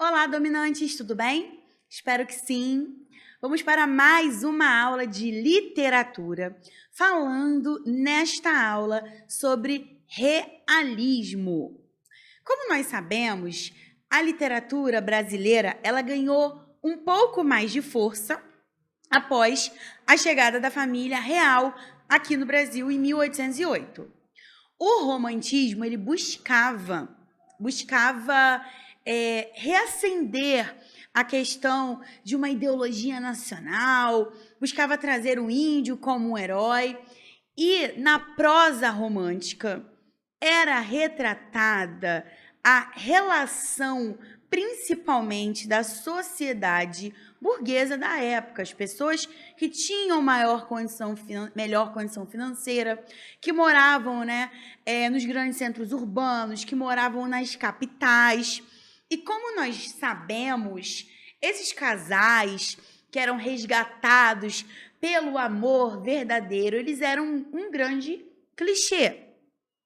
Olá, dominantes, tudo bem? Espero que sim. Vamos para mais uma aula de literatura, falando nesta aula sobre realismo. Como nós sabemos, a literatura brasileira ela ganhou um pouco mais de força após a chegada da família real aqui no Brasil em 1808. O romantismo ele buscava reacender a questão de uma ideologia nacional, buscava trazer o índio como um herói, e na prosa romântica era retratada a relação principalmente da sociedade burguesa da época, as pessoas que tinham melhor condição financeira, que moravam nos grandes centros urbanos, que moravam nas capitais. E como nós sabemos, esses casais que eram resgatados pelo amor verdadeiro, eles eram um grande clichê.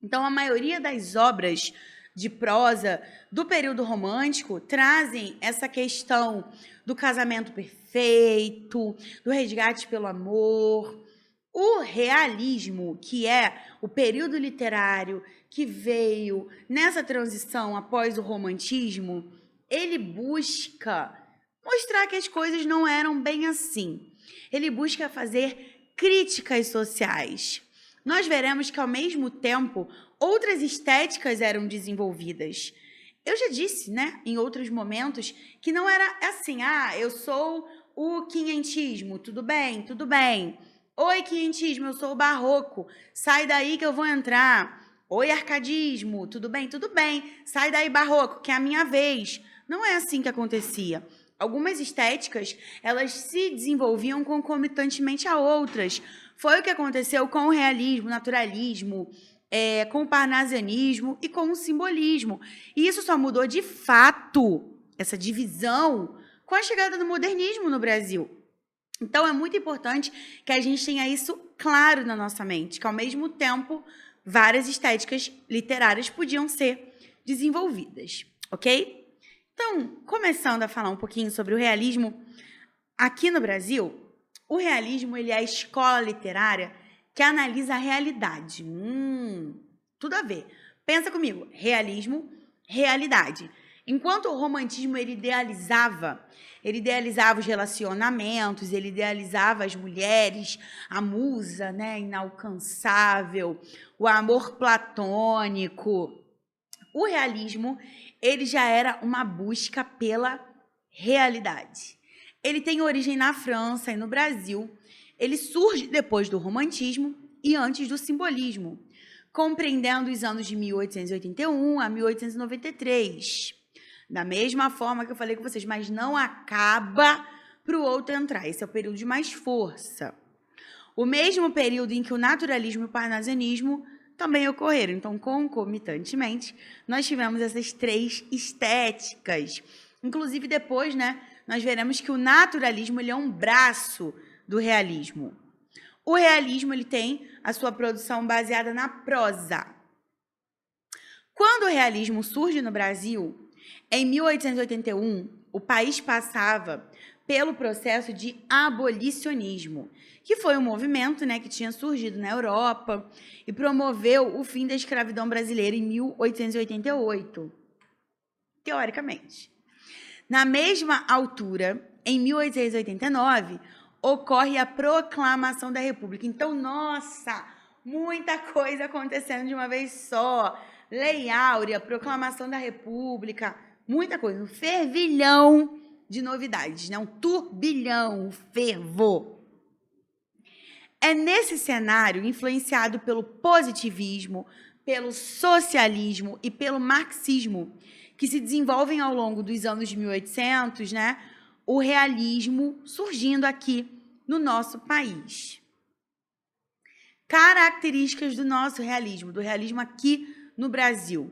Então, a maioria das obras de prosa do período romântico trazem essa questão do casamento perfeito, do resgate pelo amor. O realismo, que é o período literário que veio nessa transição após o romantismo, ele busca mostrar que as coisas não eram bem assim. Ele busca fazer críticas sociais. Nós veremos que, ao mesmo tempo, outras estéticas eram desenvolvidas. Eu já disse, em outros momentos, que não era assim, eu sou o quinhentismo, tudo bem, tudo bem. Oi, quinhentismo, eu sou o barroco, sai daí que eu vou entrar. Oi, arcadismo, tudo bem, sai daí, barroco, que é a minha vez. Não é assim que acontecia. Algumas estéticas, elas se desenvolviam concomitantemente a outras. Foi o que aconteceu com o realismo, naturalismo, com o parnasianismo e com o simbolismo. E isso só mudou de fato, essa divisão, com a chegada do modernismo no Brasil. Então, é muito importante que a gente tenha isso claro na nossa mente, que, ao mesmo tempo, várias estéticas literárias podiam ser desenvolvidas, ok? Então, começando a falar um pouquinho sobre o realismo, aqui no Brasil, o realismo ele é a escola literária que analisa a realidade. Tudo a ver. Pensa comigo, realismo, realidade. Enquanto o romantismo ele idealizava os relacionamentos, ele idealizava as mulheres, a musa, inalcançável, o amor platônico. O realismo, ele já era uma busca pela realidade. Ele tem origem na França e no Brasil. Ele surge depois do romantismo e antes do simbolismo, compreendendo os anos de 1881 a 1893. Da mesma forma que eu falei com vocês, mas não acaba para o outro entrar. Esse é o período de mais força. O mesmo período em que o naturalismo e o parnasianismo também ocorreram. Então, concomitantemente, nós tivemos essas três estéticas. Inclusive, depois, nós veremos que o naturalismo ele é um braço do realismo. O realismo ele tem a sua produção baseada na prosa. Quando o realismo surge no Brasil, em 1881, o país passava pelo processo de abolicionismo, que foi um movimento que tinha surgido na Europa e promoveu o fim da escravidão brasileira em 1888, teoricamente. Na mesma altura, em 1889, ocorre a Proclamação da República. Então, nossa, muita coisa acontecendo de uma vez só. Lei Áurea, Proclamação da República, muita coisa. Um fervilhão de novidades, um turbilhão, um fervor. É nesse cenário, influenciado pelo positivismo, pelo socialismo e pelo marxismo, que se desenvolvem ao longo dos anos de 1800, o realismo surgindo aqui no nosso país. Características do nosso realismo, do realismo aqui no Brasil.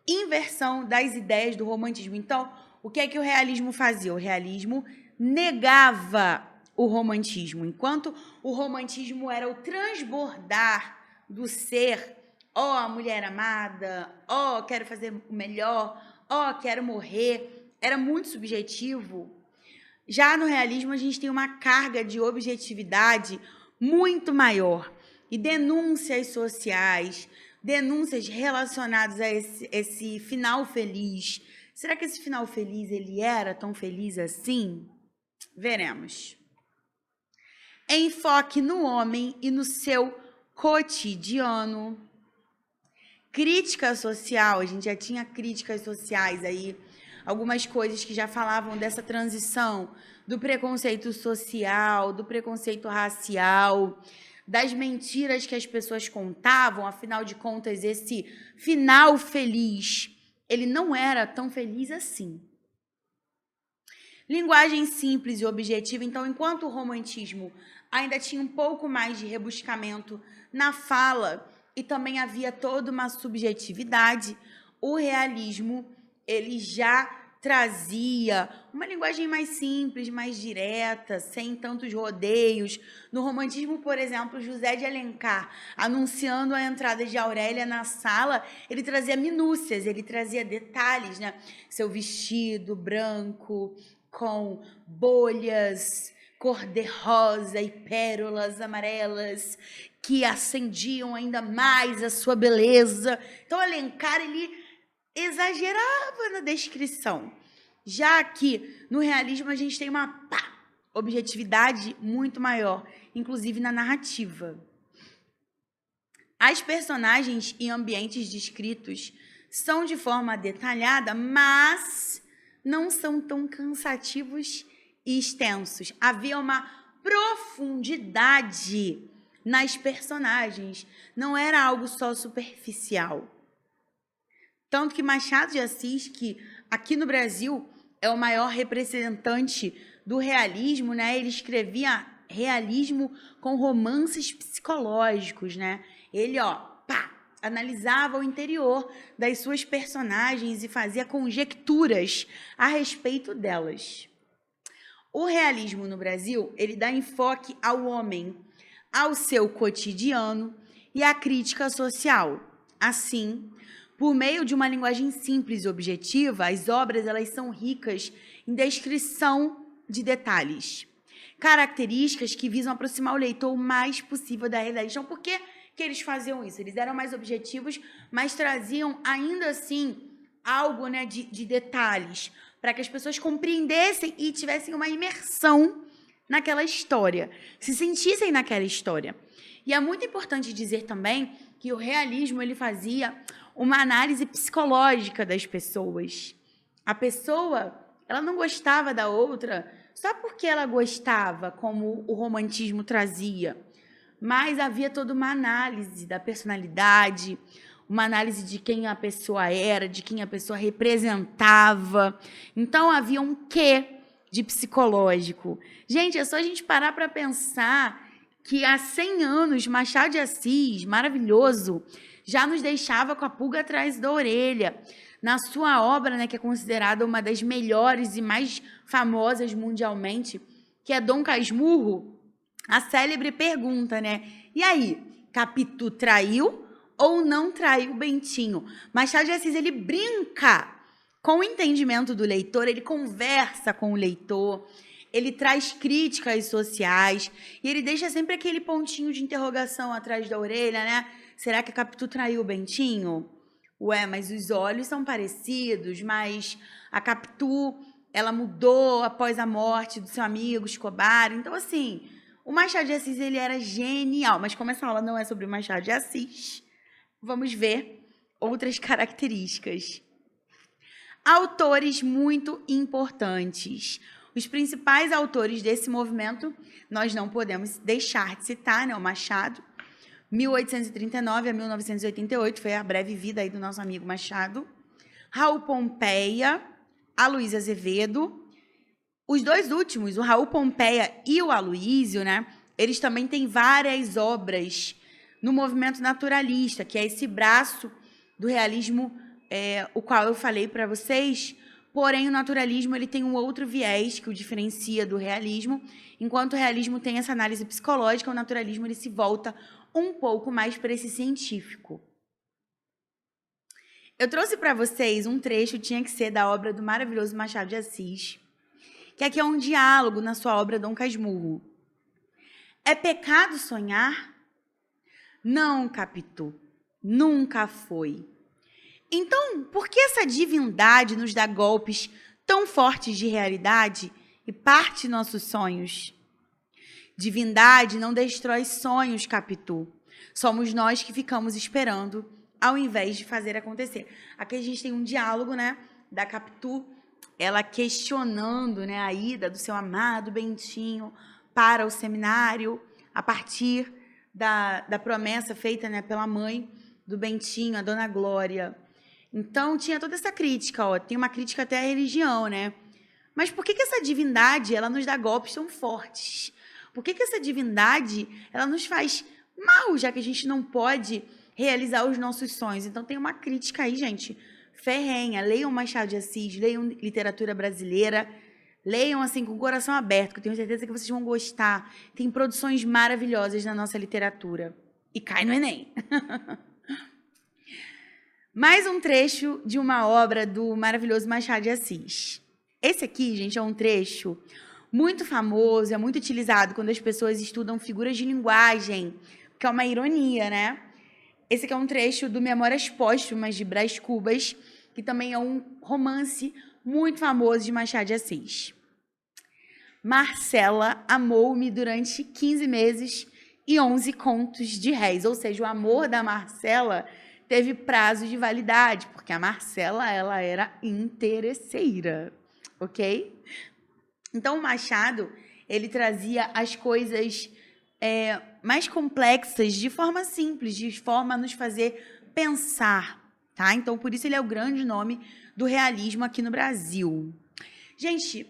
Inversão das ideias do romantismo. Então, o que é que o realismo fazia? O realismo negava o romantismo, enquanto o romantismo era o transbordar do ser, a mulher amada, quero fazer o melhor, quero morrer. era muito subjetivo, já no realismo a gente tem uma carga de objetividade muito maior. E denúncias sociais, denúncias relacionadas a esse final feliz. Será que esse final feliz ele era tão feliz assim? Veremos. Enfoque no homem e no seu cotidiano. Crítica social, a gente já tinha críticas sociais aí, algumas coisas que já falavam dessa transição do preconceito social, do preconceito racial, das mentiras que as pessoas contavam. Afinal de contas, esse final feliz, ele não era tão feliz assim. Linguagem simples e objetiva. Então, enquanto o romantismo ainda tinha um pouco mais de rebuscamento na fala e também havia toda uma subjetividade, o realismo ele já trazia uma linguagem mais simples, mais direta, sem tantos rodeios. No romantismo, por exemplo, José de Alencar, anunciando a entrada de Aurélia na sala, ele trazia minúcias, ele trazia detalhes, né? Seu vestido branco, com bolhas cor-de-rosa e pérolas amarelas que acendiam ainda mais a sua beleza. Então, Alencar, ele exagerava na descrição. Já que no realismo a gente tem uma objetividade muito maior, inclusive na narrativa. As personagens e ambientes descritos são de forma detalhada, mas não são tão cansativos e extensos. Havia uma profundidade nas personagens, não era algo só superficial. Tanto que Machado de Assis, que aqui no Brasil é o maior representante do realismo, né? Ele escrevia realismo com romances psicológicos, né? Ele, analisava o interior das suas personagens e fazia conjecturas a respeito delas. O realismo no Brasil, ele dá enfoque ao homem, ao seu cotidiano e à crítica social. Assim, por meio de uma linguagem simples e objetiva, as obras elas são ricas em descrição de detalhes, características que visam aproximar o leitor o mais possível da realidade. Então, por que eles faziam isso? Eles eram mais objetivos, mas traziam ainda assim algo, né, de detalhes, para que as pessoas compreendessem e tivessem uma imersão naquela história, se sentissem naquela história. E é muito importante dizer também que o realismo ele fazia uma análise psicológica das pessoas. A pessoa, ela não gostava da outra só porque ela gostava, como o romantismo trazia, mas havia toda uma análise da personalidade, uma análise de quem a pessoa era, de quem a pessoa representava. Então, havia um quê de psicológico. Gente, é só a gente parar para pensar que há 100 anos, Machado de Assis, maravilhoso, já nos deixava com a pulga atrás da orelha. Na sua obra, né, que é considerada uma das melhores e mais famosas mundialmente, que é Dom Casmurro, a célebre pergunta, né? E aí, Capitu traiu ou não traiu Bentinho? Machado de Assis, ele brinca com o entendimento do leitor, ele conversa com o leitor, ele traz críticas sociais e ele deixa sempre aquele pontinho de interrogação atrás da orelha, né? Será que a Capitu traiu o Bentinho? Ué, mas os olhos são parecidos, mas a Capitu, ela mudou após a morte do seu amigo Escobar. Então, assim, o Machado de Assis, ele era genial. Mas como essa aula não é sobre o Machado de Assis, vamos ver outras características. Autores muito importantes. Os principais autores desse movimento, nós não podemos deixar de citar, né? O Machado, 1839 a 1988, foi a breve vida aí do nosso amigo Machado. Raul Pompeia, Aloysio Azevedo. Os dois últimos, o Raul Pompeia e o Aloysio, né? Eles também têm várias obras no movimento naturalista, que é esse braço do realismo, o qual eu falei para vocês. Porém, o naturalismo ele tem um outro viés que o diferencia do realismo. Enquanto o realismo tem essa análise psicológica, o naturalismo ele se volta um pouco mais para esse científico. Eu trouxe para vocês um trecho, tinha que ser da obra do maravilhoso Machado de Assis, que aqui é um diálogo na sua obra Dom Casmurro. É pecado sonhar? Não, Capitu, nunca foi. Então, por que essa divindade nos dá golpes tão fortes de realidade e parte nossos sonhos? Divindade não destrói sonhos, Capitu. Somos nós que ficamos esperando, ao invés de fazer acontecer. Aqui a gente tem um diálogo, né, da Capitu, ela questionando, né, a ida do seu amado Bentinho para o seminário, a partir da promessa feita, né, pela mãe do Bentinho, a Dona Glória. Então, tinha toda essa crítica, ó, tem uma crítica até à religião, né? Mas por que essa divindade, ela nos dá golpes tão fortes? Por que essa divindade, ela nos faz mal, já que a gente não pode realizar os nossos sonhos? Então, tem uma crítica aí, gente, ferrenha. Leiam Machado de Assis, leiam literatura brasileira, leiam assim com o coração aberto, que eu tenho certeza que vocês vão gostar. Tem produções maravilhosas na nossa literatura. E cai no Enem. Mais um trecho de uma obra do maravilhoso Machado de Assis. Esse aqui, gente, é um trecho muito famoso, é muito utilizado quando as pessoas estudam figuras de linguagem, que é uma ironia, né? Esse aqui é um trecho do Memórias Póstumas de Brás Cubas, que também é um romance muito famoso de Machado de Assis. Marcela amou-me durante 15 meses e 11 contos de réis, ou seja, o amor da Marcela teve prazo de validade, porque a Marcela, ela era interesseira, ok? Então, o Machado, ele trazia as coisas mais complexas de forma simples, de forma a nos fazer pensar, tá? Então, por isso ele é o grande nome do realismo aqui no Brasil. Gente,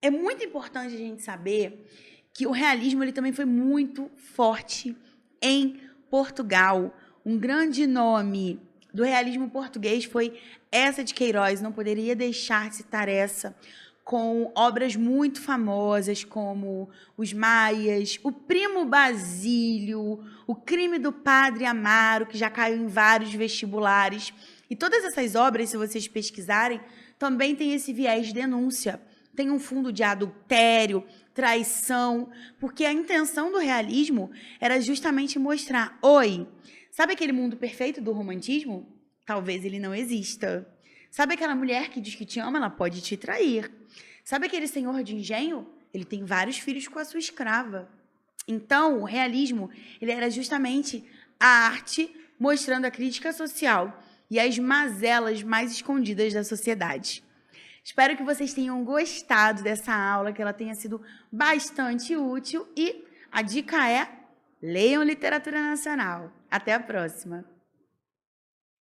é muito importante a gente saber que o realismo ele também foi muito forte em Portugal. Um grande nome do realismo português foi Eça de Queiroz, não poderia deixar de citar essa, com obras muito famosas como Os Maias, O Primo Basílio, O Crime do Padre Amaro, que já caiu em vários vestibulares. E todas essas obras, se vocês pesquisarem, também tem esse viés de denúncia. Tem um fundo de adultério, traição, porque a intenção do realismo era justamente mostrar, oi, sabe aquele mundo perfeito do romantismo? Talvez ele não exista. Sabe aquela mulher que diz que te ama, ela pode te trair. Sabe aquele senhor de engenho? Ele tem vários filhos com a sua escrava. Então, o realismo, ele era justamente a arte mostrando a crítica social e as mazelas mais escondidas da sociedade. Espero que vocês tenham gostado dessa aula, que ela tenha sido bastante útil e a dica é: leiam literatura nacional. Até a próxima!